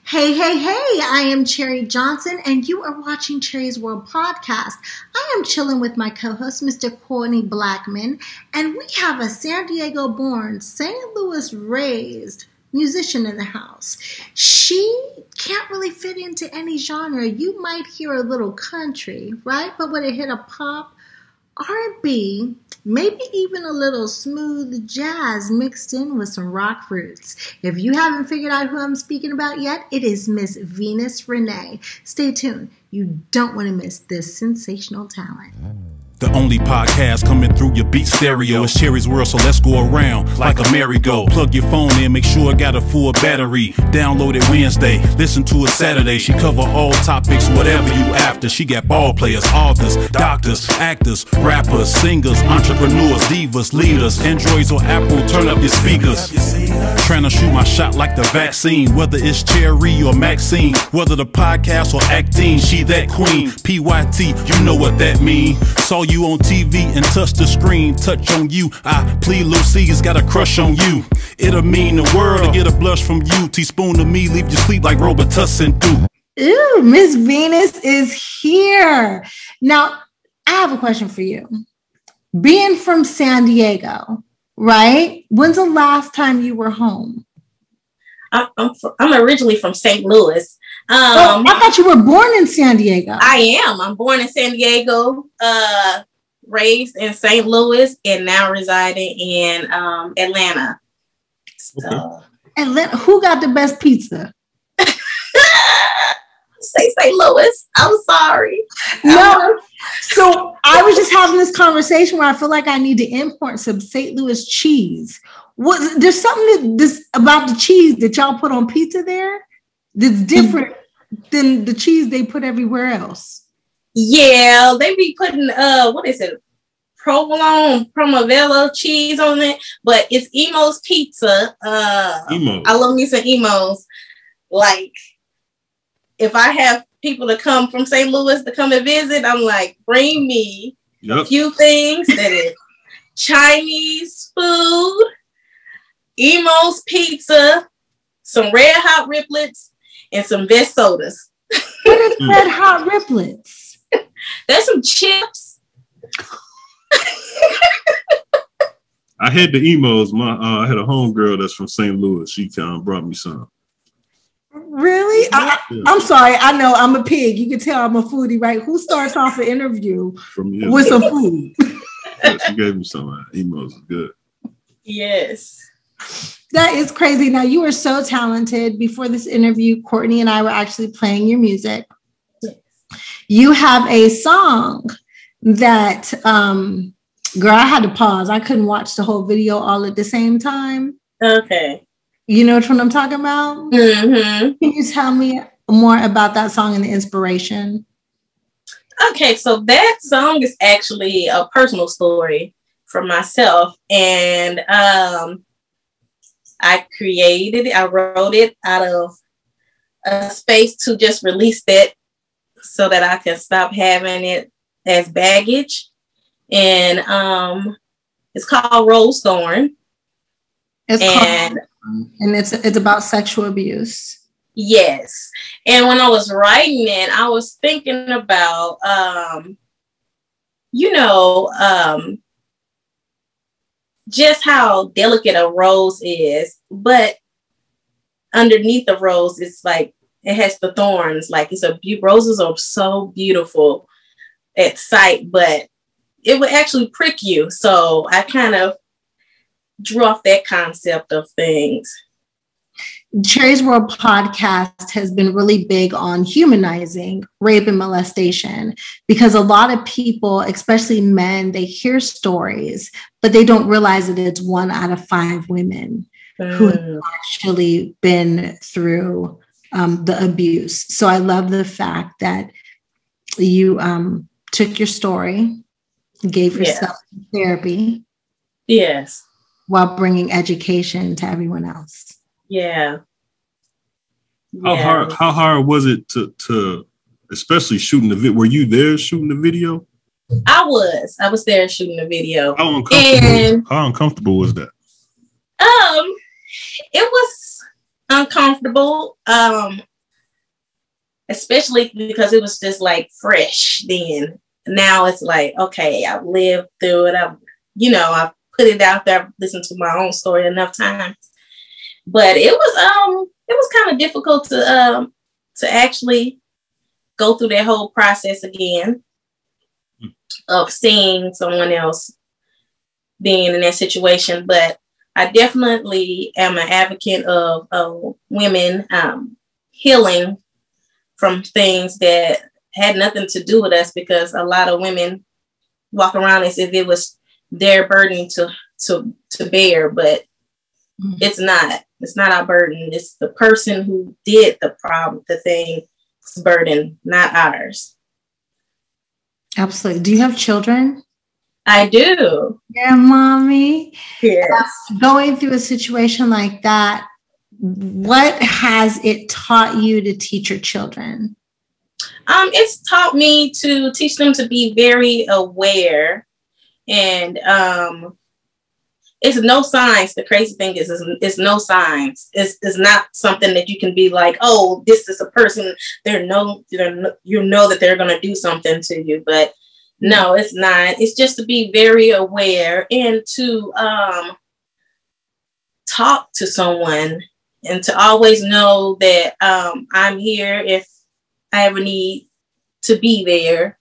Hey, hey, hey, I am Cherie Johnson, and you are watching Cherie's World Podcast. I am chilling with my co-host, Mr. Courtney Blackman, and we have a San Diego born, St. Louis raised musician in the house. She can't really fit into any genre. You might hear a little country, right? But when it hit a pop, R&B, maybe even a little smooth jazz mixed in with some rock roots. If you haven't figured out who I'm speaking about yet, it is Miss Venus Renae. Stay tuned. You don't want to miss this sensational talent. The only podcast coming through your beat stereo is Cherie's World, so let's go around like a merry-go. Plug your phone in, make sure it got a full battery. Download it Wednesday, listen to it Saturday. She cover all topics, whatever you after. She got ball players, authors, doctors, actors, rappers, singers, entrepreneurs, divas, leaders, Androids or Apple, turn up your speakers. Trying to shoot my shot like the vaccine, whether it's Cherie or Maxine, whether the podcast or acting, she that queen. PYT, you know what that mean. Saw you on TV and touch the screen, touch on you. I plead Lucy's got a crush on you. It'll mean the world to get a blush from you. Teaspoon of me, leave you sleep like Robitussin do. Ooh, Miss Venus is here. Now, I have a question for you. Being from San Diego, right? When's the last time you were home? I'm originally from St. Louis. I thought you were born in San Diego. I am. I'm born in San Diego, raised in St. St. and now residing in Atlanta. So, Atlanta, who got the best pizza? say St. Louis. I'm sorry. No. So I was just having this conversation where I feel like I need to import some St. Louis cheese. There's something about the cheese that y'all put on pizza there that's different than the cheese they put everywhere else. Yeah, they be putting what is it? Provolone, Promovella cheese on it, but it's Emo's Pizza. Emo. I love me some Emo's. Like, if I have people to come from St. Louis to come and visit, I'm like, bring me a few things that is Chinese food, Emo's Pizza, some red hot riplets, and some best sodas. What is red hot riplets? There's some chips. I had the Emos. I had a homegirl that's from St. Louis. She brought me some. Really? I'm sorry. I know I'm a pig. You can tell I'm a foodie, right? Who starts off an interview with some food? Yeah, she gave me some. Emos is good. Yes. That is crazy. Now, you are so talented. Before this interview, Courtney and I were actually playing your music. Yes. You have a song that, girl, I had to pause. I couldn't watch the whole video all at the same time. Okay. You know which one I'm talking about? Mm-hmm. Can you tell me more about that song and the inspiration? Okay, so that song is actually a personal story for myself. And I created it, I wrote it out of a space to just release it so that I can stop having it as baggage. And it's called Rose Thorn. And it's about sexual abuse. Yes. And when I was writing it, I was thinking about, just how delicate a rose is, but underneath the rose, it's like, it has the thorns. Like roses are so beautiful at sight, but it would actually prick you. So I kind of drew off that concept of things. Cherie's World Podcast has been really big on humanizing rape and molestation because a lot of people, especially men, they hear stories, but they don't realize that it's 1 out of 5 women who have actually been through the abuse. So I love the fact that you took your story, gave yourself therapy. Yes. While bringing education to everyone else. Yeah. How hard was it to especially shooting the video? Were you there shooting the video? I was there shooting the video. How uncomfortable was that? It was uncomfortable. especially because it was just like fresh then. Now it's like, okay, I've lived through it. I've put it out there, listened to my own story enough times. But it was kind of difficult to actually go through that whole process again of seeing someone else being in that situation. But I definitely am an advocate of women healing from things that had nothing to do with us, because a lot of women walk around as if it was their burden to bear, but it's not. It's not our burden. It's the person who did the thing's burden, not ours. Absolutely. Do you have children? I do. Yeah, mommy. Yes. Going through a situation like that, what has it taught you to teach your children? It's taught me to teach them to be very aware, and it's no signs. The crazy thing is it's no signs. It's not something that you can be like, oh, this is a person. You know that they're going to do something to you, but no, it's not. It's just to be very aware and to talk to someone, and to always know that I'm here if I ever need to be there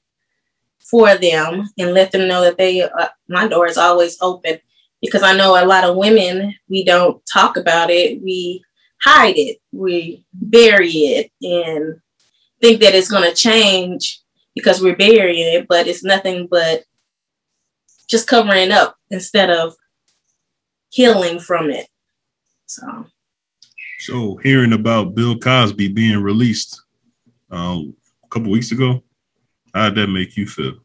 for them, and let them know that my door is always open. Because I know a lot of women, we don't talk about it. We hide it. We bury it and think that it's going to change because we're burying it. But it's nothing but just covering up instead of healing from it. So hearing about Bill Cosby being released a couple weeks ago, how did that make you feel?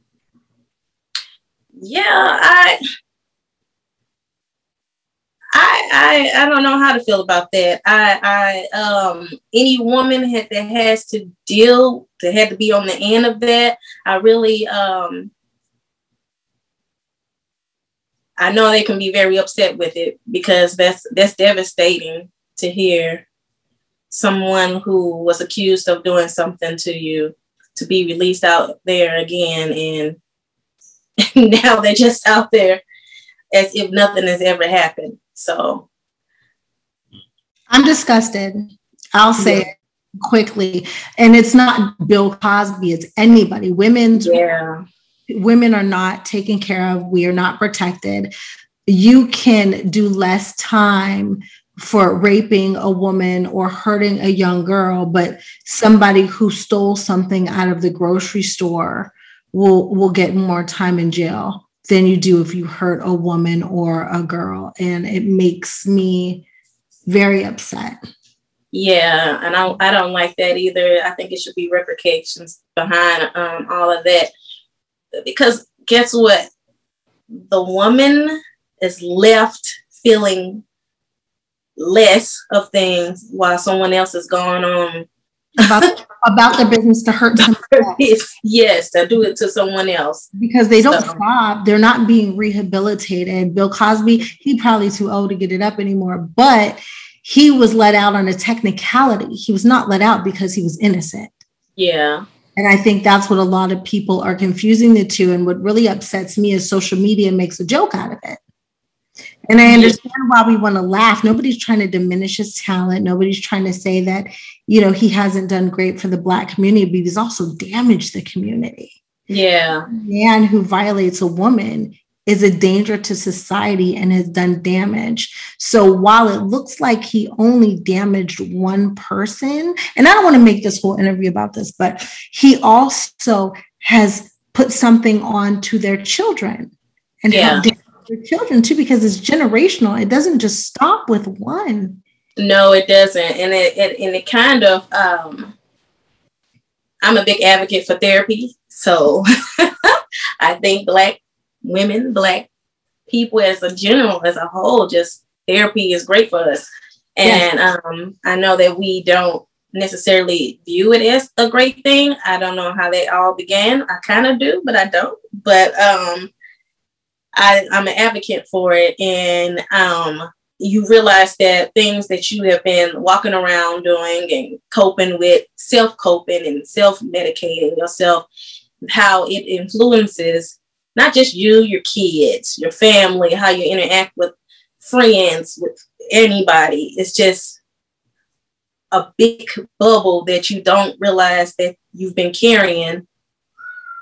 Yeah, I don't know how to feel about that. Any woman that has to had to be on the end of that, I really, I know they can be very upset with it, because that's devastating to hear someone who was accused of doing something to you to be released out there again, and now they're just out there as if nothing has ever happened. So I'm disgusted. I'll say it quickly. And it's not Bill Cosby, it's anybody. Women are not taken care of. We are not protected. You can do less time for raping a woman or hurting a young girl, but somebody who stole something out of the grocery store will get more time in jail than you do if you hurt a woman or a girl. And it makes me very upset. Yeah, and I don't like that either. I think it should be repercussions behind all of that. Because guess what? The woman is left feeling less of things while someone else is going on about their business to hurt someone else. Yes, to do it to someone else. Because they don't stop. They're not being rehabilitated. Bill Cosby, he probably too old to get it up anymore, but he was let out on a technicality. He was not let out because he was innocent. Yeah. And I think that's what a lot of people are confusing the two. And what really upsets me is social media makes a joke out of it. And I understand why we want to laugh. Nobody's trying to diminish his talent. Nobody's trying to say that, he hasn't done great for the Black community, but he's also damaged the community. Yeah. A man who violates a woman is a danger to society and has done damage. So while it looks like he only damaged one person, and I don't want to make this whole interview about this, but he also has put something on to their children and helped their children too, because it's generational. It doesn't just stop with one. No, it doesn't. And it kind of, I'm a big advocate for therapy. So I think Black women, Black people as a whole, just therapy is great for us. And I know that we don't necessarily view it as a great thing. I don't know how they all began. I kind of do, but I don't. But I'm an advocate for it. And you realize that things that you have been walking around doing and coping with, self-coping and self-medicating yourself, how it influences not just you, your kids, your family, how you interact with friends, with anybody. It's just a big bubble that you don't realize that you've been carrying,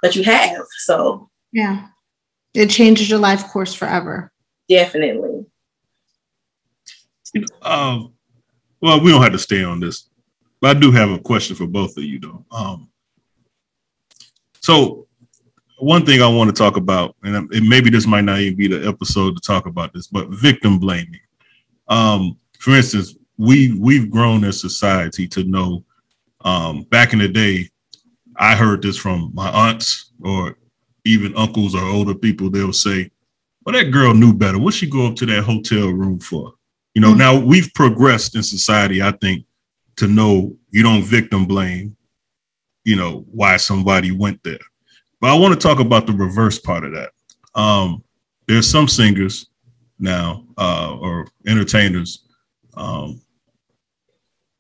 but you have. So yeah, it changes your life course forever. Definitely. Well, we don't have to stay on this, but I do have a question for both of you, though. So one thing I want to talk about, and maybe this might not even be the episode to talk about this, but victim blaming. For instance, we've grown as society to know. Back in the day, I heard this from my aunts or even uncles or older people. They'll say, "Well, that girl knew better. What'd she go up to that hotel room for?" You know, now we've progressed in society, I think, to know you don't victim blame, you know, why somebody went there. But I want to talk about the reverse part of that. There's some singers now or entertainers, no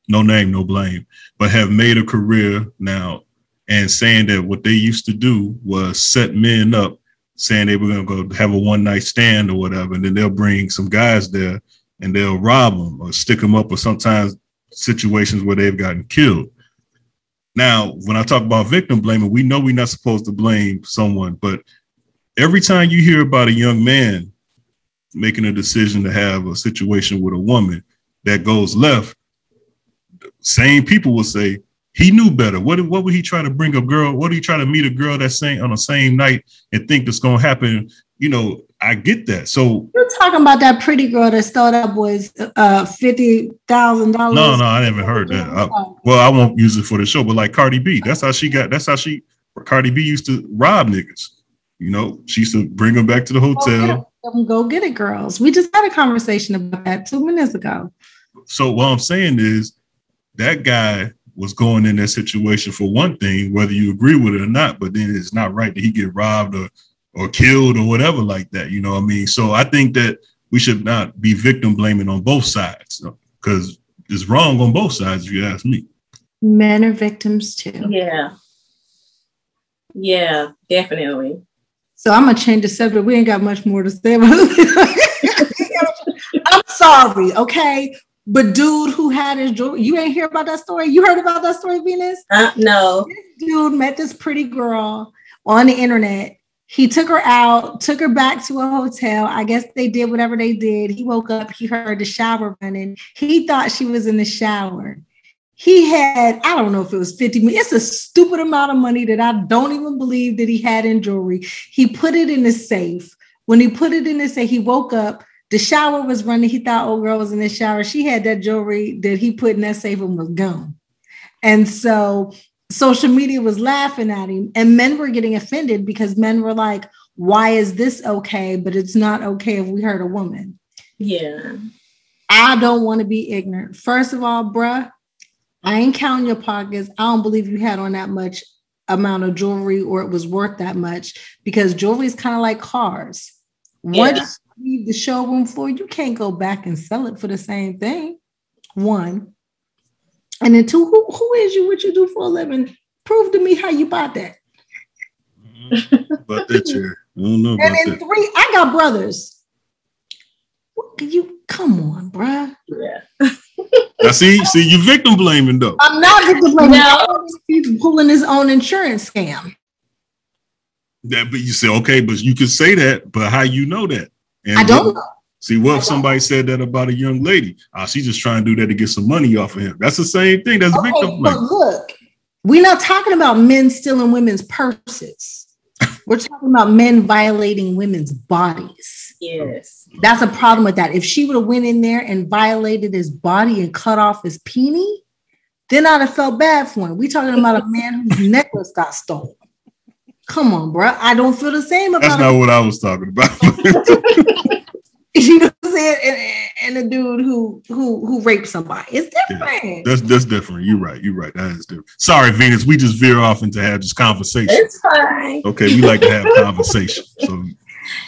name, no blame, but have made a career now and saying that what they used to do was set men up, saying they were going to go have a one-night stand or whatever, and then they'll bring some guys there and they'll rob them or stick them up, or sometimes situations where they've gotten killed. Now, when I talk about victim blaming, we know we're not supposed to blame someone, but every time you hear about a young man making a decision to have a situation with a woman that goes left, same people will say, he knew better. What would he try to bring a girl? What would he try to meet a girl that's saying on the same night and think that's going to happen? You know, I get that. So you're talking about that pretty girl that stole that boy's $50,000. No, I haven't heard that. I won't use it for the show, but like Cardi B, Cardi B used to rob niggas. You know, she used to bring them back to the hotel. Go get it, girls. We just had a conversation about that 2 minutes ago. So what I'm saying is that guy was going in that situation for one thing, whether you agree with it or not, but then it's not right that he get robbed or killed or whatever like that. You know what I mean? So I think that we should not be victim blaming on both sides, because it's wrong on both sides, if you ask me. Men are victims too. Yeah, definitely. So I'm going to change the subject. We ain't got much more to say about it. I'm sorry, okay? But dude who had his jewelry, you ain't hear about that story? You heard about that story, Venus? No. This dude met this pretty girl on the internet. He took her out, took her back to a hotel. I guess they did whatever they did. He woke up, he heard the shower running. He thought she was in the shower. He had, I don't know if it was 50 million. It's a stupid amount of money that I don't even believe that he had in jewelry. He put it in the safe. When he put it in the safe, he woke up. The shower was running. He thought old girl was in the shower. She had that jewelry that he put in that safe and was gone. And so social media was laughing at him, and men were getting offended because men were like, why is this okay, but it's not okay if we hurt a woman? Yeah. I don't want to be ignorant. First of all, bruh, I ain't counting your pockets. I don't believe you had on that much amount of jewelry or it was worth that much, because jewelry is kind of like cars. Once you leave the showroom floor, you can't go back and sell it for the same thing. One. And then two, who is you? What you do for a living? Prove to me how you bought that. About that chair. I don't know about that. And then three, I got brothers. What can you? Come on, bruh. Yeah. Now see, you victim blaming though. I'm not victim blaming. No. He's pulling his own insurance scam. Yeah, but you say, okay, but you could say that, but how you know that? And I don't know. See, what if somebody said that about a young lady? She's just trying to do that to get some money off of him. That's the same thing. That's victim blaming. But look, we're not talking about men stealing women's purses. We're talking about men violating women's bodies. Yes. That's a problem with that. If she would have went in there and violated his body and cut off his peenie, then I'd have felt bad for him. We're talking about a man whose necklace got stolen. Come on, bro. I don't feel the same about That's not what I was talking about. You know what I'm saying? And a dude who raped somebody. It's different. Yeah, that's different. You're right. That is different. Sorry, Venus. We just veer off into have this conversation. It's fine. Okay, we like to have conversation. So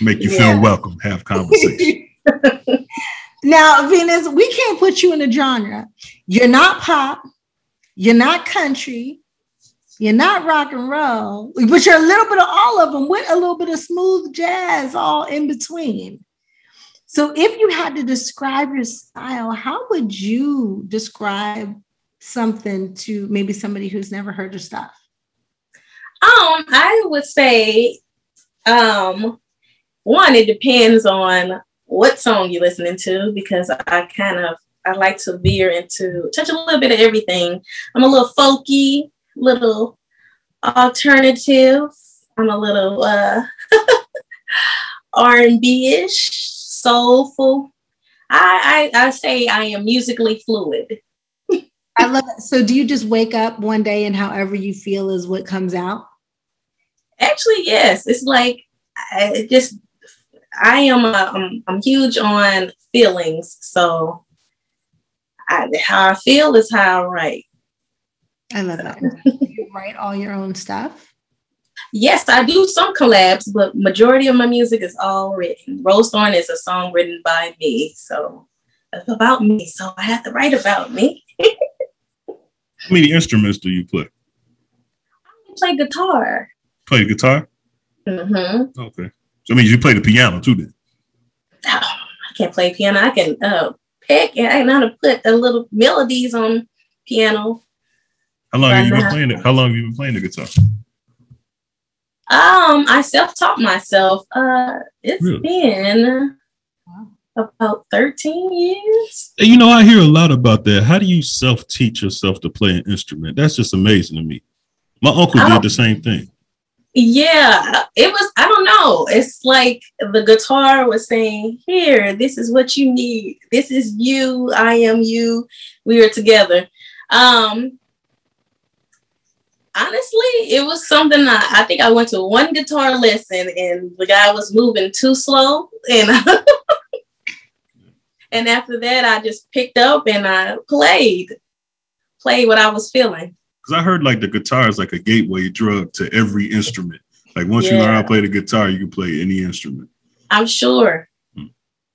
make you feel welcome. Have conversation. Now, Venus, we can't put you in a genre. You're not pop. You're not country. You're not rock and roll. But you're a little bit of all of them with a little bit of smooth jazz all in between. So if you had to describe your style, how would you describe something to maybe somebody who's never heard your stuff? I would say, one, it depends on what song you're listening to, because I like to veer into, touch a little bit of everything. I'm a little folky, little alternative. I'm a little R&B-ish, soulful. I say I am musically fluid. I love it. So do you just wake up one day and however you feel is what comes out? Actually, yes. It's like I'm huge on feelings. So how I feel is how I write. I love that. Do you write all your own stuff? Yes, I do some collabs, but majority of my music is all written. Rose Thorn is a song written by me. So it's about me. So I have to write about me. How many instruments do you play? I play guitar. Play the guitar? Mm-hmm. Okay. So, I mean, you play the piano too then? Oh, I can't play piano. I can pick and I know how to put a little melodies on piano. How long have you been playing it? How long have you been playing the guitar? I self-taught myself. It's Really? Been about 13 years. You know, I hear a lot about that. How do you self-teach yourself to play an instrument? That's just amazing to me. My uncle did the same thing. Yeah, it was, I don't know. It's like the guitar was saying, here, this is what you need. This is you. I am you. We are together. Honestly, it was something I think I went to one guitar lesson and the guy was moving too slow. And and after that, I just picked up and I played what I was feeling. Because I heard like the guitar is like a gateway drug to every instrument. Like once you learn how to play the guitar, you can play any instrument. I'm sure.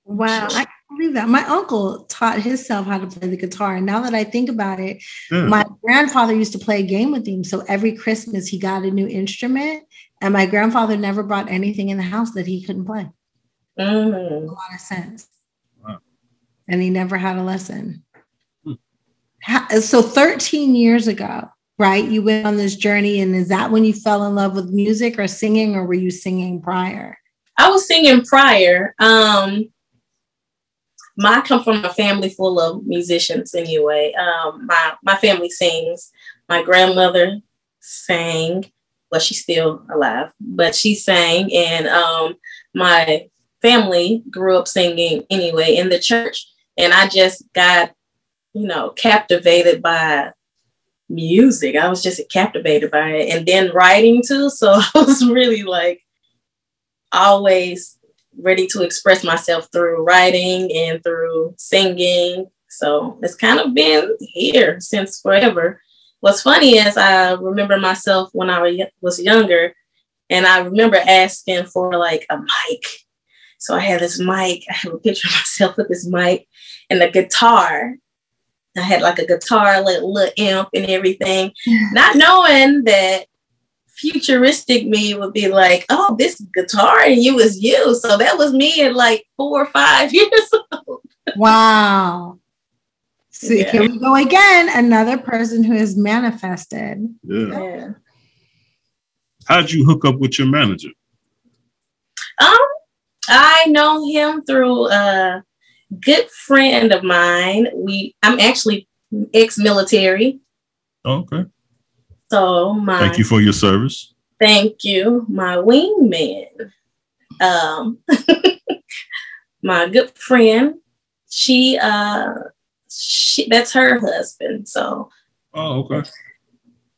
Wow, I can't believe that. My uncle taught himself how to play the guitar. And now that I think about it, my grandfather used to play a game with him. So every Christmas he got a new instrument. And my grandfather never brought anything in the house that he couldn't play. A lot of sense. Wow. And he never had a lesson. So 13 years ago, right? You went on this journey. And is that when you fell in love with music or singing, or were you singing prior? I was singing prior. I come from a family full of musicians anyway. My family sings. My grandmother sang. Well, she's still alive, but she sang. And my family grew up singing anyway in the church. And I just got, captivated by music. I was just captivated by it. And then writing too. So I was really like always ready to express myself through writing and through singing. So it's kind of been here since forever. What's funny is I remember myself when I was younger, and I remember asking for like a mic. So I had this mic. I have a picture of myself with this mic and a guitar. I had like a guitar, little amp and everything, not knowing that futuristic me would be like, oh, this guitar and you was you. So that was me at like 4 or 5 years old. Wow. So here we go again. Another person who is manifested. Yeah. How'd you hook up with your manager? I know him through a good friend of mine. I'm actually ex-military. Okay. So thank you for your service. Thank you. My wingman. My good friend, she that's her husband. So okay.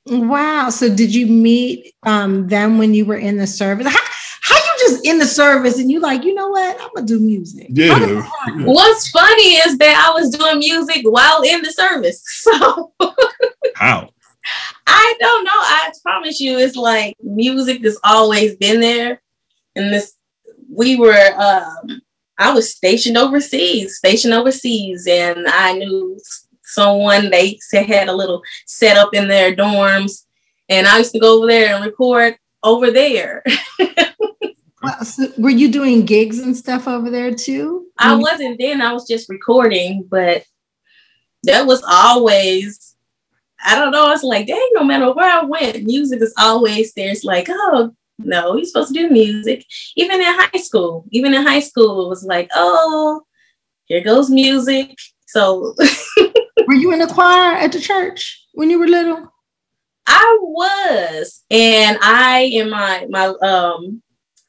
Wow. So did you meet them when you were in the service? How you just in the service and you like, you know what? I'm gonna do music. Yeah. What's funny is that I was doing music while in the service. So how? I don't know. I promise you, it's like music has always been there. And we were I was stationed overseas, and I knew someone they had a little setup in their dorms, and I used to go over there and record over there. Well, so were you doing gigs and stuff over there too? I wasn't then. I was just recording, but that was always, I don't know. It's like, dang, no matter where I went, music is always there. It's like, oh, no, you're supposed to do music. Even in high school, it was like, oh, here goes music. So were you in a choir at the church when you were little? I was, and I and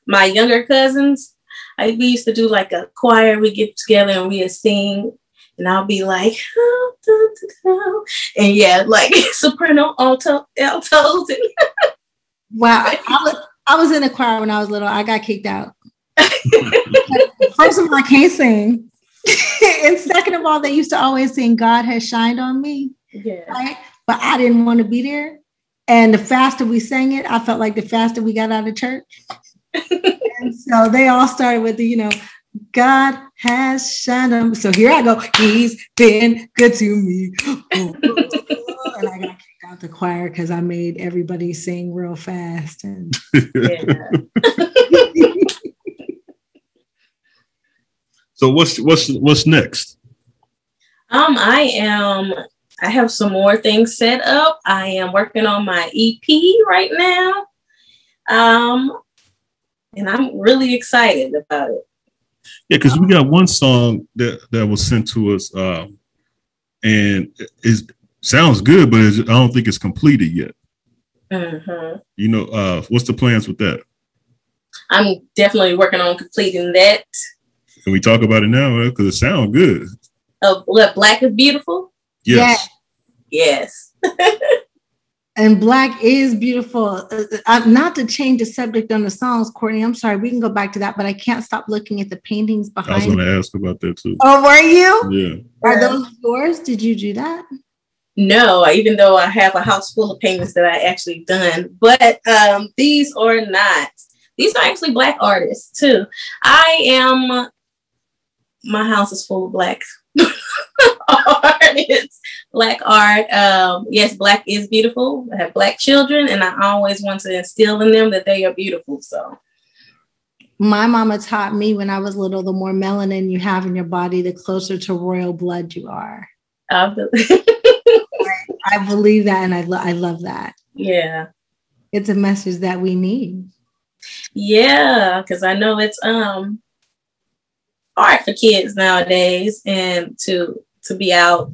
my younger cousins, we used to do like a choir. We get together and we would sing, and I'll be like, and yeah, like soprano, altos. Wow, I was in a choir when I was little. I got kicked out. First of all, I can't sing. And second of all, they used to always sing "God Has Shined on Me." Yeah. Right? But I didn't want to be there. And the faster we sang it, I felt like the faster we got out of church. And so they all started with the, God has shined on me. So here I go. He's been good to me. And I got kicked out the choir because I made everybody sing real fast. And yeah. So what's next? I have some more things set up. I am working on my EP right now. And I'm really excited about it. Yeah, because we got one song that was sent to us, and it sounds good, but I don't think it's completed yet. Mm-hmm. What's the plans with that? I'm definitely working on completing that. Can we talk about it now? Because it sounds good. What, Black is Beautiful? Yes. Yes. And Black is beautiful. Not to change the subject on the songs, Courtney, I'm sorry, we can go back to that, but I can't stop looking at the paintings behind. I was going to ask about that too. Oh, were you? Yeah. Are those yours? Did you do that? No, even though I have a house full of paintings that I actually done, but these are not. These are actually Black artists too. My house is full of Black artists, Black art. Yes, Black is beautiful. I have Black children, and I always want to instill in them that they are beautiful. So my mama taught me when I was little, the more melanin you have in your body, the closer to royal blood you are. I believe that, and I love that. Yeah. It's a message that we need. Yeah, because I know it's hard for kids nowadays, and to be out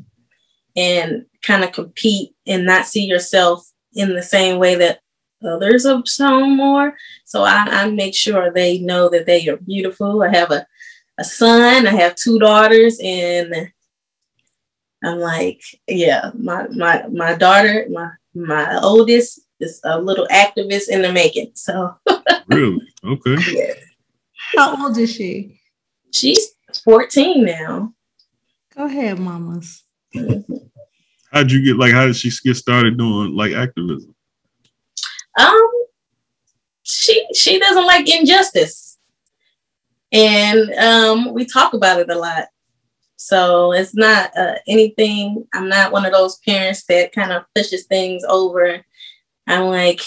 and kind of compete and not see yourself in the same way that others have shown more. So I make sure they know that they are beautiful. I have a son, I have 2 daughters, and I'm like, yeah, my daughter, my oldest is a little activist in the making. So really? Okay. Yeah. How old is she? She's 14 now. Go ahead, mamas. How did she get started doing like activism? She doesn't like injustice, and we talk about it a lot. So it's not anything. I'm not one of those parents that kind of pushes things over. I'm like,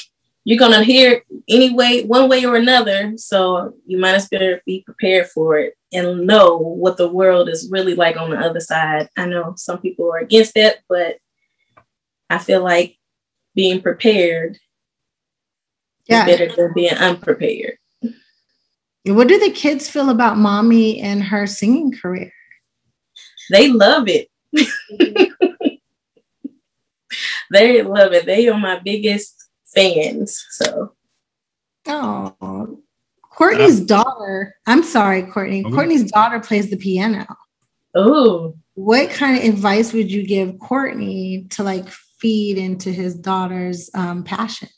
you're gonna hear it anyway, one way or another. So you might as well be prepared for it and know what the world is really like on the other side. I know some people are against that, but I feel like being prepared is better than being unprepared. What do the kids feel about mommy and her singing career? They love it. They love it. They are my biggest fans. So, oh, Courtney's daughter. I'm sorry, Courtney. Okay. Courtney's daughter plays the piano. Oh, what kind of advice would you give Courtney to like feed into his daughter's passion?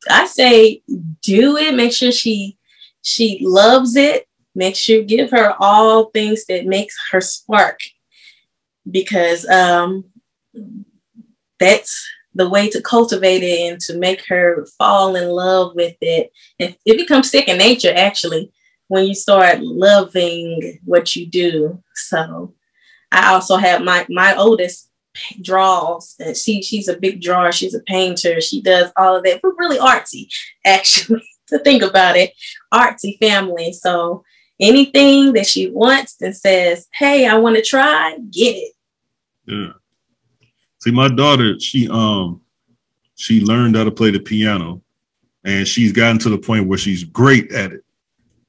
I say do it. Make sure she loves it. Make sure give her all things that makes her spark, because that's the way to cultivate it and to make her fall in love with it. And it becomes second nature, actually. when you start loving what you do. So I also have my oldest draws, and she's a big drawer. She's a painter. She does all of that. We're really artsy, actually, to think about it. Artsy family. So anything that she wants and says, hey, I want to try, get it. Yeah. See, my daughter, she learned how to play the piano, and she's gotten to the point where she's great at it.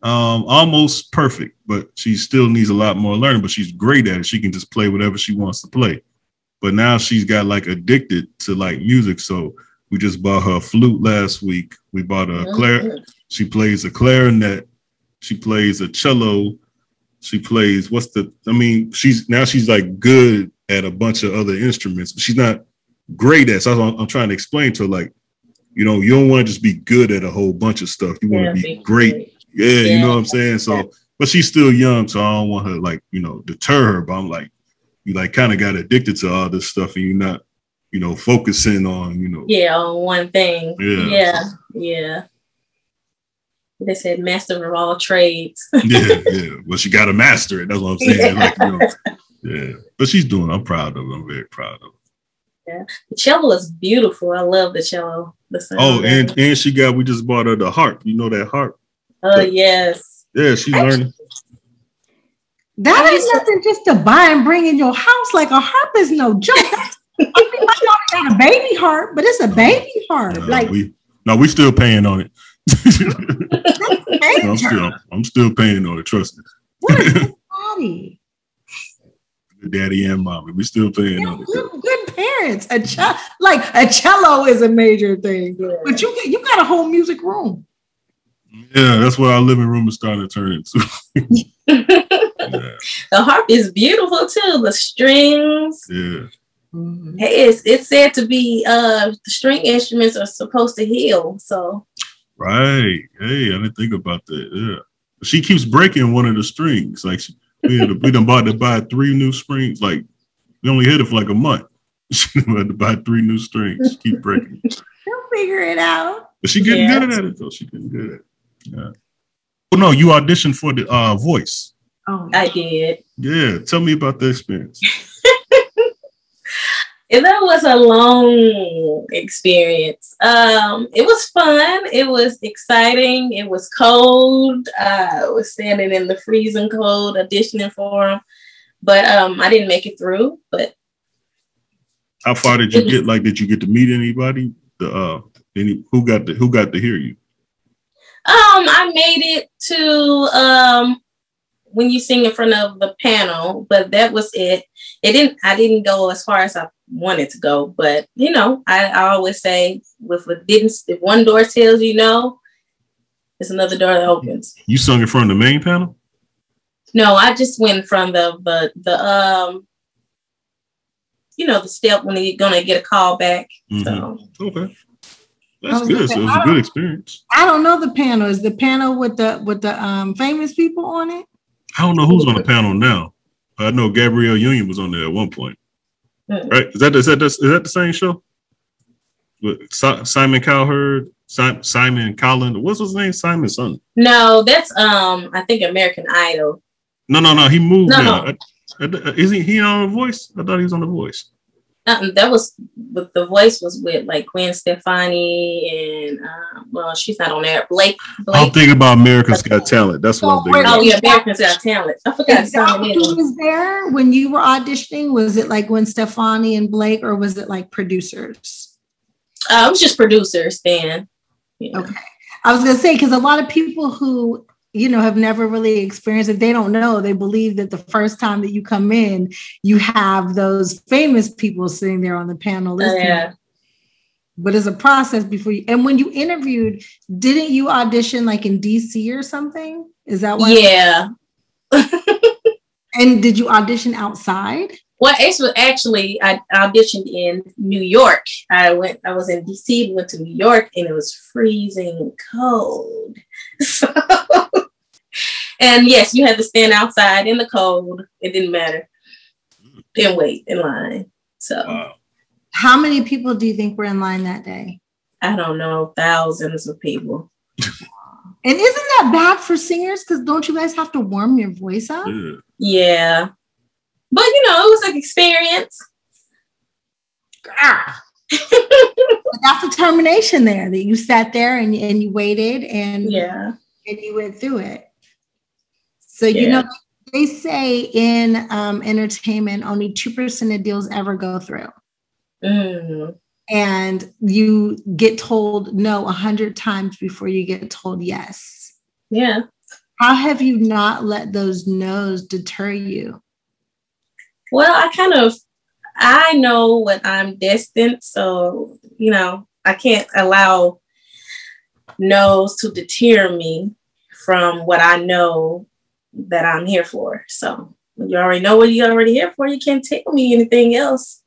Almost perfect, but she still needs a lot more learning, but she's great at it. She can just play whatever she wants to play. But now she's got like addicted to like music. So we just bought her a flute last week. We bought her a she plays a clarinet. She plays a cello. She plays she's like good at a bunch of other instruments, but she's not great at. So I'm trying to explain to her, like, you know, you don't want to just be good at a whole bunch of stuff. You want to be great. Yeah, you know what I'm saying? So, but she's still young, so I don't want her, like, you know, deter her. But I'm like, you like kind of got addicted to all this stuff, and you're not, you know, focusing on, you know. Yeah, on one thing. Yeah. Yeah. They said master of all trades. Yeah. Well, she got to master it. That's what I'm saying. Like, you know, yeah. But she's doing. I'm proud of her. I'm very proud of her. Yeah, the cello is beautiful. I love the cello. And we just bought her the harp. You know that harp? Oh, yes. Yeah, she's learning. That ain't nothing just to buy and bring in your house. Like, a harp is no joke. My daughter got a baby harp, but it's a baby harp. We still paying on it. I'm still paying on it. Trust me. What a good body. Daddy and mommy, we still paying on it. Good parents. A cello is a major thing, but you got a whole music room. Yeah, that's what our living room is starting to turn into. The harp is beautiful too. The strings. Yeah. Mm-hmm. Hey, it's said to be the string instruments are supposed to heal. So. Right. Hey, I didn't think about that. Yeah. She keeps breaking one of the strings. Like we done bought to buy 3 new strings. Like we only hit it for like a month. She had to buy 3 new strings. She keep breaking. She'll figure it out. But she getting good at it though. She getting good at it. Yeah. Oh no, you auditioned for the Voice. Oh, I did. Yeah. Tell me about the experience. And that was a long experience. It was fun. It was exciting. It was cold. I was standing in the freezing cold auditioning for them, but I didn't make it through. But how far did you get? Like, did you get to meet anybody? Who got to hear you? I made it to when you sing in front of the panel, but that was it. I didn't go as far as I wanted to go, but you know, I always say if one door tells you no, there's another door that opens. You sung in front of the main panel? No, I just went from the the step when you're gonna get a call back. Mm-hmm. So okay. That's good. So it was a good experience. I don't know the panel. Is the panel with the famous people on it? I don't know who's on the panel now. I know Gabrielle Union was on there at one point. Right? Is that the same show? With Simon Cowherd, Simon Collins. What's his name? Simon's son. No, that's I think American Idol. No. He moved now. Isn't he on The Voice? I thought he was on The Voice. That was with The Voice was with like Gwen Stefani and she's not on there. Blake. I'm thinking about America's Got Talent. That's what I'm thinking. Oh yeah, America's Got Talent. I forgot. Who was there when you were auditioning? Was it like Gwen Stefani and Blake, or was it like producers? It was just producers then. Yeah. Okay, I was gonna say, because a lot of people who have never really experienced it, they don't know. They believe that the first time that you come in, you have those famous people sitting there on the panel listening. Yeah. But it's a process before you. And when you interviewed, didn't you audition like in DC or something? Is that why? Yeah. And did you audition outside? Well, actually, I auditioned in New York. I was in DC, went to New York, and it was freezing cold. So, and yes, you had to stand outside in the cold. It didn't matter. And wait in line. So, wow. How many people do you think were in line that day? I don't know. Thousands of people. And isn't that bad for singers? Because don't you guys have to warm your voice up? Yeah. But, you know, it was an experience. But that's determination there, that you sat there and you waited and you went through it. So, you know, they say in entertainment, only 2% of deals ever go through. And you get told no 100 times before you get told yes. Yeah. How have you not let those no's deter you? Well, I know what I'm destined. So, you know, I can't allow no's to deter me from what I know that I'm here for. So you already know what you're already here for. You can't tell me anything else.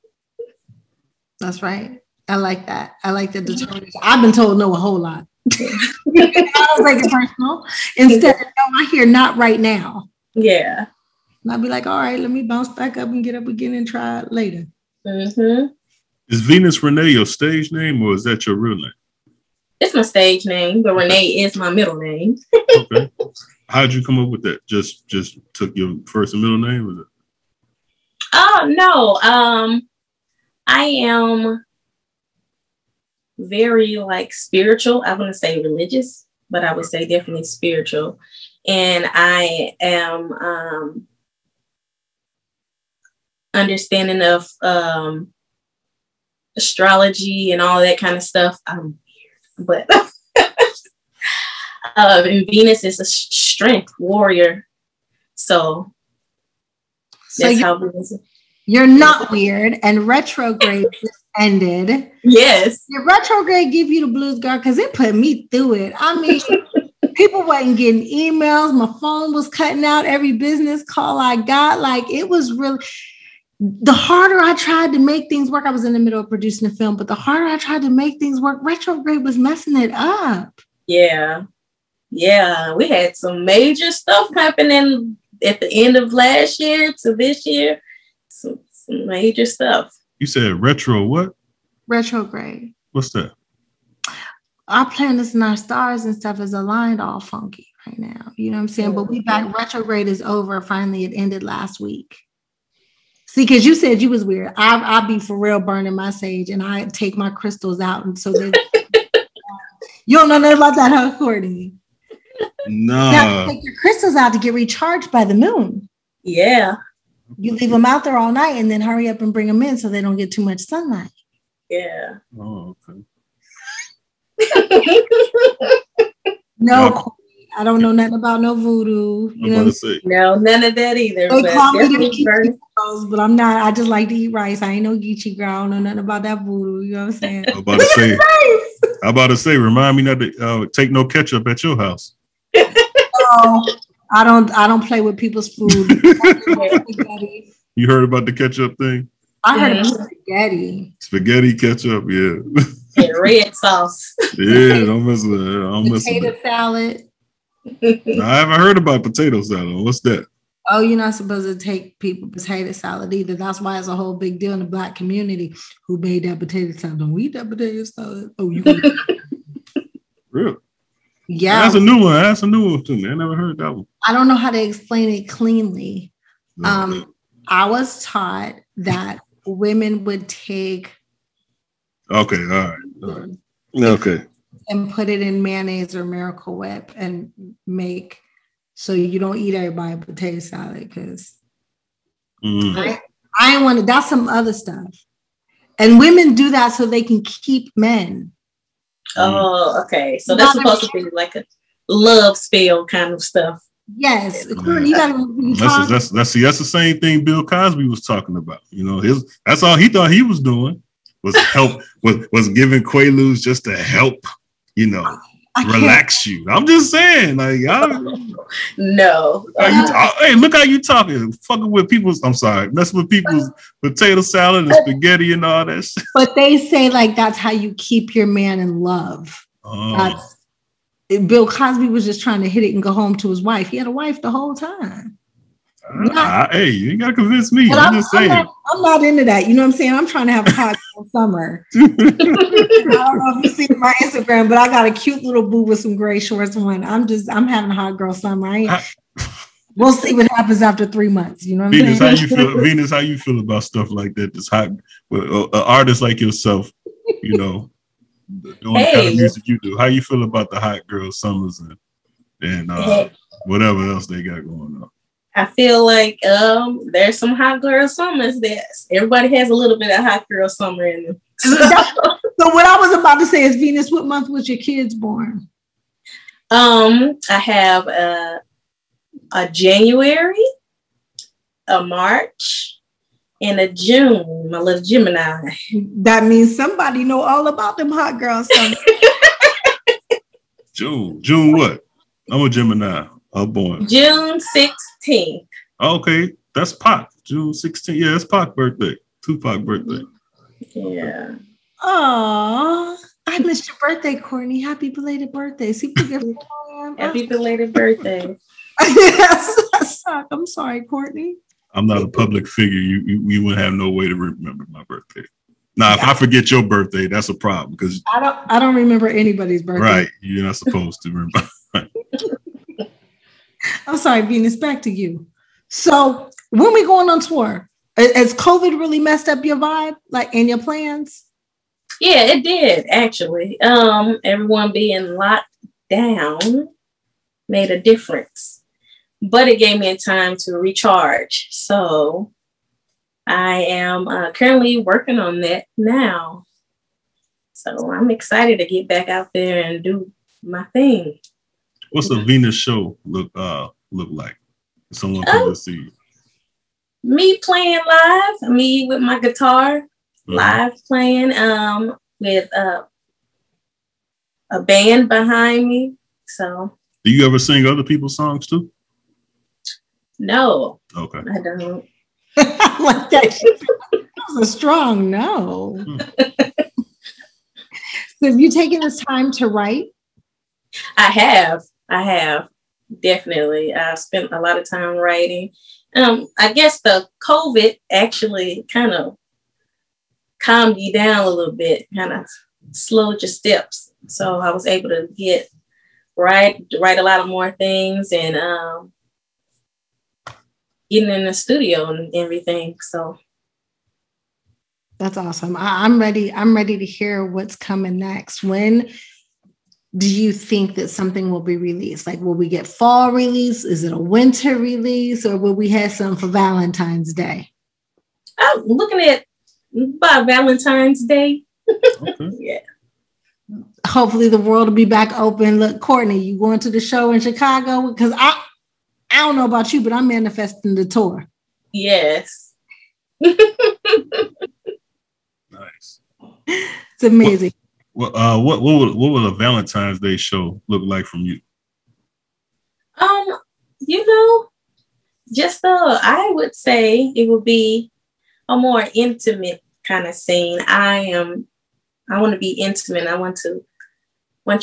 That's right. I like that. I like the determination. I've been told no a whole lot. I was like, it's personal. Instead of no, I hear not right now. Yeah. And I'll be like, all right, let me bounce back up and get up again and try it later. Is Venus Renae your stage name or is that your real name? It's my stage name, but Renae is my middle name. Okay. How'd you come up with that? Just took your first and middle name? Was it? Oh, no. I am very spiritual. I wouldn't say religious, but I would say definitely spiritual. And I am understanding of astrology and all that kind of stuff. I'm weird, but and Venus is a strength warrior. So that's how Venus is. You're not weird, and retrograde just ended. Yes. The retrograde give you the blues, girl, because it put me through it. I mean, people wasn't getting emails. My phone was cutting out every business call I got. Like, it was really, the harder I tried to make things work, I was in the middle of producing a film, but the harder I tried to make things work, retrograde was messing it up. Yeah. Yeah. We had some major stuff happening at the end of last year to this year. Some major stuff. You said retro what? Retrograde. What's that? Our planets and our stars and stuff is aligned all funky right now. You know what I'm saying? But we back, retrograde is over. Finally, it ended last week. See, because you said you was weird. I'll be for real burning my sage and I take my crystals out. And so you don't know nothing about that, huh, Courtney? No. You have to take your crystals out to get recharged by the moon. Yeah. You leave them out there all night and then hurry up and bring them in so they don't get too much sunlight. Yeah. Oh, okay. No, I don't know nothing about no voodoo. I'm about to say. No, none of that either. They call me the Geechee girls, but I'm not. I just like to eat rice. I ain't no Geechee girl. I don't know nothing about that voodoo. You know what I'm saying? I'm about to say, remind me not to take no ketchup at your house. Oh, I don't play with people's food. You heard about the ketchup thing? I heard about spaghetti. Spaghetti ketchup, yeah. And red sauce. Yeah, don't mess with that. Potato salad. No, I haven't heard about potato salad. What's that? Oh, you're not supposed to take people potato salad either. That's why it's a whole big deal in the Black community. Who made that potato salad? Don't eat that potato salad. Oh, you Really? Yeah. That's a new one. That's a new one to me. I never heard that one. I don't know how to explain it cleanly. No. I was taught that women would take. Okay, all right. Okay. And put it in mayonnaise or Miracle Whip and make so you don't eat everybody potato salad because I ain't want to. That's some other stuff. And women do that so they can keep men. Oh, okay. So that's supposed to be like a love spell kind of stuff. Yes. That's the same thing Bill Cosby was talking about. You know, that's all he thought he was doing was help was giving Quaaludes just to help, you know, relax you. I'm just saying, like, no. Hey, look how you talking, fucking with people's. I'm sorry, messing with people's potato salad and spaghetti and all that shit. But they say like that's how you keep your man in love. Bill Cosby was just trying to hit it and go home to his wife. He had a wife the whole time. Hey, you ain't gotta convince me. I'm just saying. I'm not into that. You know what I'm saying? I'm trying to have a podcast summer. I don't know if you see my Instagram, but I got a cute little boo with some gray shorts on. I'm having a hot girl summer. We'll see what happens after 3 months. You know what Venus, I'm saying? how you feel? Venus, how you feel about stuff like that? This hot, an artist like yourself, you know, doing the kind of music you do. How you feel about the hot girl summers and whatever else they got going on? I feel like there's some hot girl summers that everybody has a little bit of hot girl summer in them. So what I was about to say is, Venus, what month was your kids born? I have a January, a March, and a June. My little Gemini. That means somebody know all about them hot girls. June what? I'm a Gemini. I'm born June 16th. Okay, that's Pac. June 16th. Yeah, that's Pac's birthday. Tupac's birthday. Yeah. Oh, I missed your birthday, Courtney. Happy belated birthday. See, happy belated birthday. Yes, I'm sorry, Courtney. I'm not a public figure. You wouldn't have no way to remember my birthday. Now, if I forget your birthday, that's a problem because I don't remember anybody's birthday. Right, you're not supposed to remember. I'm sorry, Venus. Back to you. So, when we going on tour? Has COVID really messed up your vibe, like, and your plans? Yeah, it did actually. Everyone being locked down made a difference, but it gave me a time to recharge. So I am currently working on that now. So I'm excited to get back out there and do my thing. What's a Venus show look like? Someone can see you. Me playing live, me with my guitar, live playing with a band behind me. So do you ever sing other people's songs too? No. Okay. I don't. Like that was a strong no. So have you taken this time to write? I have definitely. I've spent a lot of time writing. I guess the COVID actually kind of calmed you down a little bit, kind of slowed your steps. So I was able to write a lot of more things and getting in the studio and everything. So that's awesome. I'm ready. I'm ready to hear what's coming next. When do you think that something will be released? Like, will we get fall release? Is it a winter release, or will we have some for Valentine's Day? I'm looking at by Valentine's Day. Okay. Yeah. Hopefully the world will be back open. Look, Courtney, you going to the show in Chicago? Because I don't know about you, but I'm manifesting the tour. Yes. Nice. It's amazing. What will a Valentine's Day show look like from you? I would say it would be a more intimate kind of scene. I want to be intimate. I want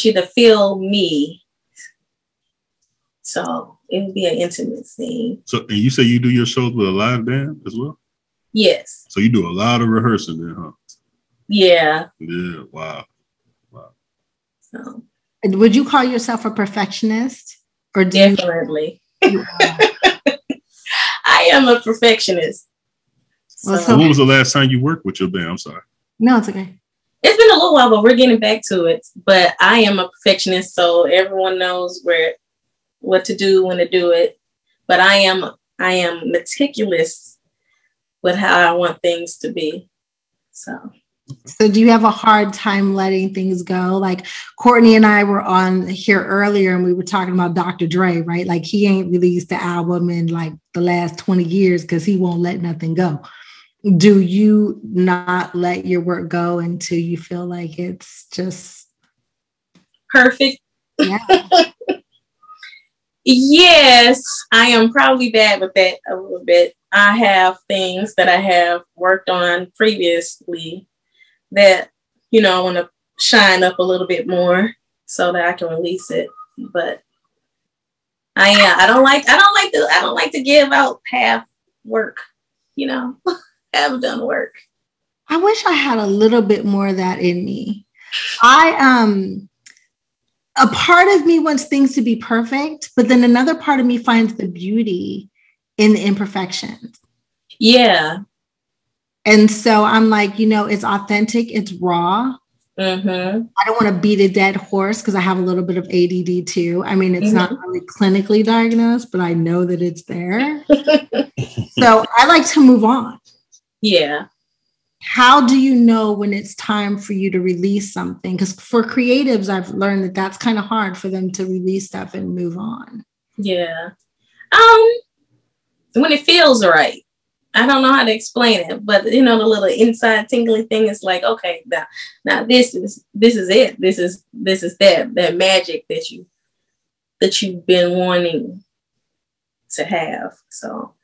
you to feel me. So it would be an intimate scene. So, and you say you do your shows with a live band as well? Yes. So you do a lot of rehearsing then, huh? Yeah. Yeah. Wow. So, would you call yourself a perfectionist? Or definitely. I am a perfectionist. So when was the last time you worked with your band? I'm sorry. No, it's okay. It's been a little while, but we're getting back to it. But I am a perfectionist, so everyone knows what to do, when to do it. But I am meticulous with how I want things to be. So do you have a hard time letting things go? Like Courtney and I were on here earlier and we were talking about Dr. Dre, right? Like he ain't released the album in like the last 20 years because he won't let nothing go. Do you not let your work go until you feel like it's just perfect? Yeah. Yes, I am probably bad with that a little bit. I have things that I have worked on previously that, I want to shine up a little bit more so that I can release it. But I don't like to give out half work, half done work. I wish I had a little bit more of that in me. A part of me wants things to be perfect, but then another part of me finds the beauty in the imperfections. Yeah. And so I'm like, it's authentic, it's raw. Mm-hmm. I don't want to beat a dead horse because I have a little bit of ADD too. I mean, it's not really clinically diagnosed, but I know that it's there. So I like to move on. Yeah. How do you know when it's time for you to release something? Because for creatives, I've learned that that's kind of hard for them to release stuff and move on. Yeah. When it feels right. I don't know how to explain it, but the little inside tingling thing is like, okay, now this is it. This is that magic that you've been wanting to have. So,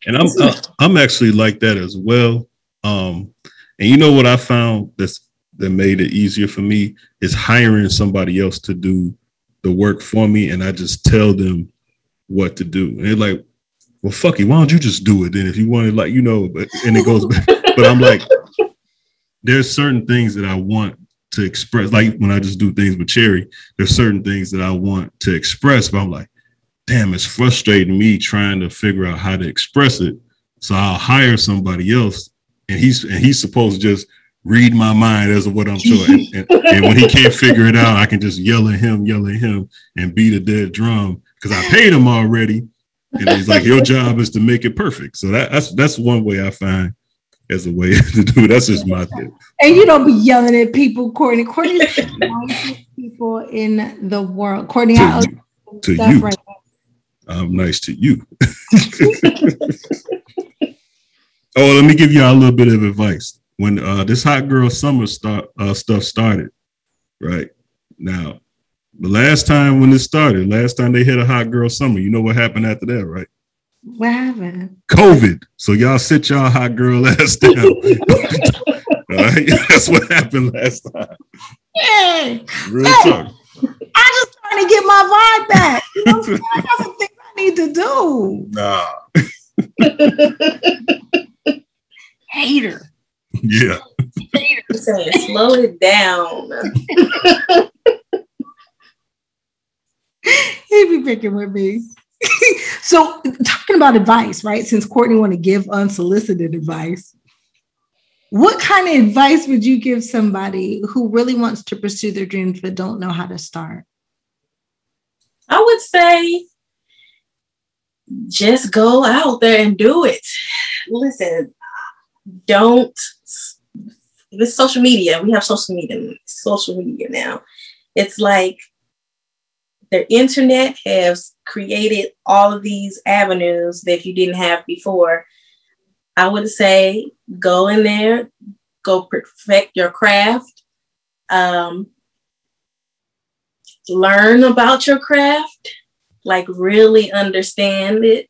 and I'm actually like that as well. And you know what I found that made it easier for me is hiring somebody else to do the work for me, and I just tell them what to do. And they're like, well, fuck it, why don't you just do it then if you want it, like, and it goes back. But I'm like, there's certain things that I want to express. Like when I just do things with Cherie, there's certain things that I want to express, but I'm like, damn, it's frustrating me trying to figure out how to express it. So I'll hire somebody else, and he's supposed to just read my mind as of what I'm showing. And when he can't figure it out, I can just yell at him, and beat a dead drum because I paid him already. And he's like, your job is to make it perfect. So that's one way I find as a way to do it. That's just my tip. And you don't be yelling at people, Courtney. Courtney's the nicest people in the world. Courtney, to you. Right, I'm nice to you. Oh, let me give y'all a little bit of advice. When this hot girl summer stuff started, right now, the last time when it started, last time they hit a hot girl summer, you know what happened after that, right? What happened? COVID. So y'all sit y'all hot girl ass down. All right? That's what happened last time. Yay! Real talk. I just trying to get my vibe back. I got some things I need to do. Nah. Hater. Yeah. Hater saying, slow it down. He be picking with me. So talking about advice, right? Since Courtney want to give unsolicited advice, what kind of advice would you give somebody who really wants to pursue their dreams but don't know how to start? I would say just go out there and do it. Listen, this social media, we have social media now. It's like the internet has created all of these avenues that you didn't have before. I would say go in there, go perfect your craft, learn about your craft, like really understand it,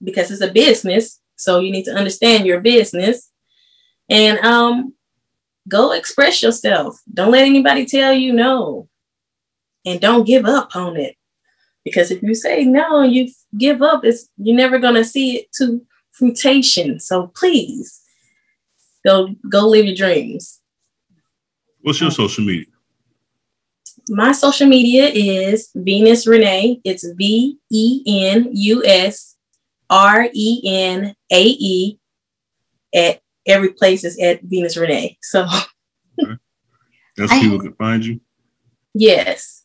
because it's a business. So you need to understand your business, and go express yourself. Don't let anybody tell you no. And don't give up on it. Because if you say no, you give up, you're never going to see it to fruition. So please, go live your dreams. What's your social media? My social media is Venus Renae. It's VenusRenae. At every place is at Venus Renae. So okay. That's people can find you? Yes.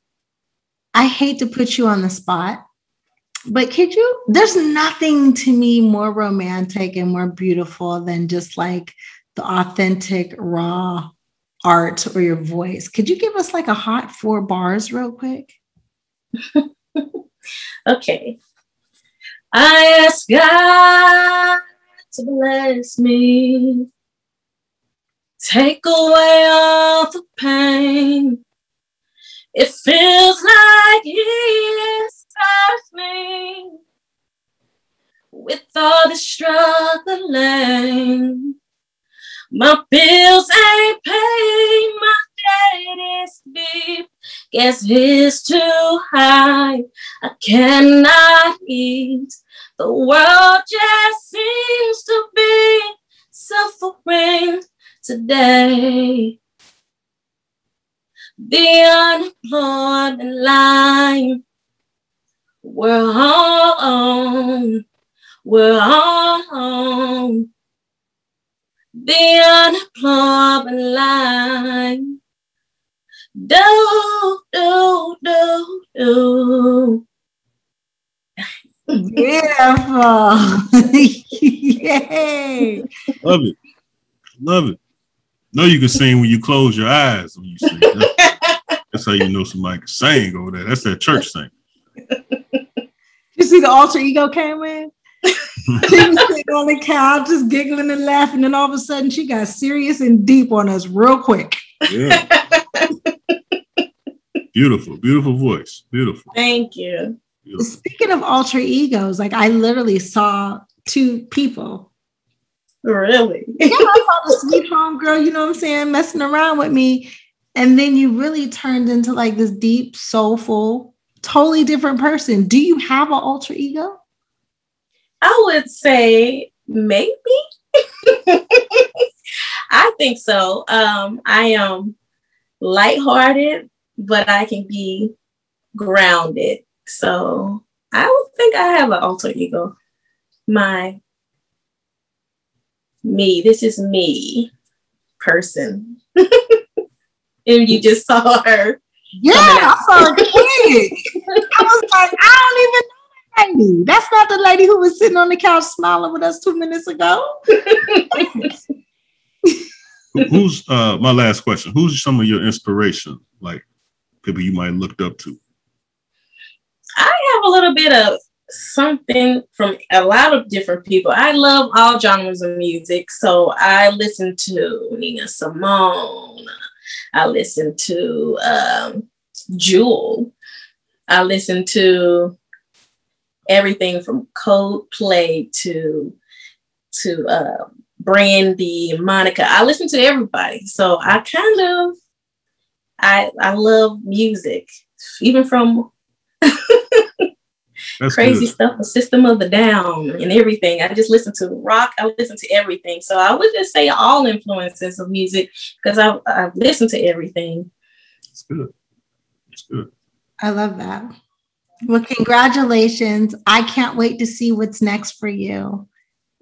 I hate to put you on the spot, but there's nothing to me more romantic and more beautiful than just like the authentic, raw art or your voice. Could you give us like a hot 4 bars real quick? Okay. I ask God to bless me, take away all the pain. It feels like He inspires me with all the struggling. My bills ain't paid, my debt is deep. Guess it's too high, I cannot eat. The world just seems to be suffering today. The unemployment line, we're all on. We're all on the unemployment line. Do. Beautiful. Yay. Love it. Love it. Know you can sing when you close your eyes when you sing. That's how you know somebody can sing over there. That's that church thing. You see the alter ego came in? She was sitting on the couch just giggling and laughing, and all of a sudden she got serious and deep on us real quick. Yeah. Beautiful, beautiful voice. Beautiful. Thank you. Beautiful. Speaking of alter egos, like I literally saw two people. Really? Yeah, I saw the sweet home girl, you know what I'm saying, messing around with me. And then you really turned into like this deep, soulful, totally different person. Do you have an alter ego? I would say maybe. I think so. I am lighthearted, but I can be grounded. So I would think I have an alter ego. This is me person. And you just saw her. Yeah, I saw her quick. I was like, I don't even know that lady. That's not the lady who was sitting on the couch smiling with us 2 minutes ago. Who's my last question? Who's some of your inspiration, like people you might have looked up to? I have a little bit of something from a lot of different people. I love all genres of music. So I listen to Nina Simone. I listen to Jewel. I listen to everything from Coldplay to Brandy, Monica. I listen to everybody. So I love music, even from crazy stuff, the System of the Down and everything. I just listen to rock. I listen to everything. So I would just say all influences of music because I listen to everything. It's good. It's good. I love that. Well, congratulations. I can't wait to see what's next for you.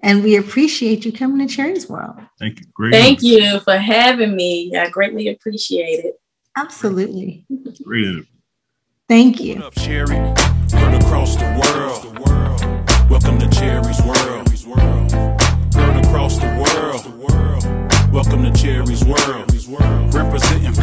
And we appreciate you coming to Cherie's World. Thank you. Great. Thank you for having me. I greatly appreciate it. Absolutely. Great interview. Thank you. What up, Cherie? Heard across the world. Welcome to Cherie's World. Heard across the world. Welcome to Cherie's World. Representing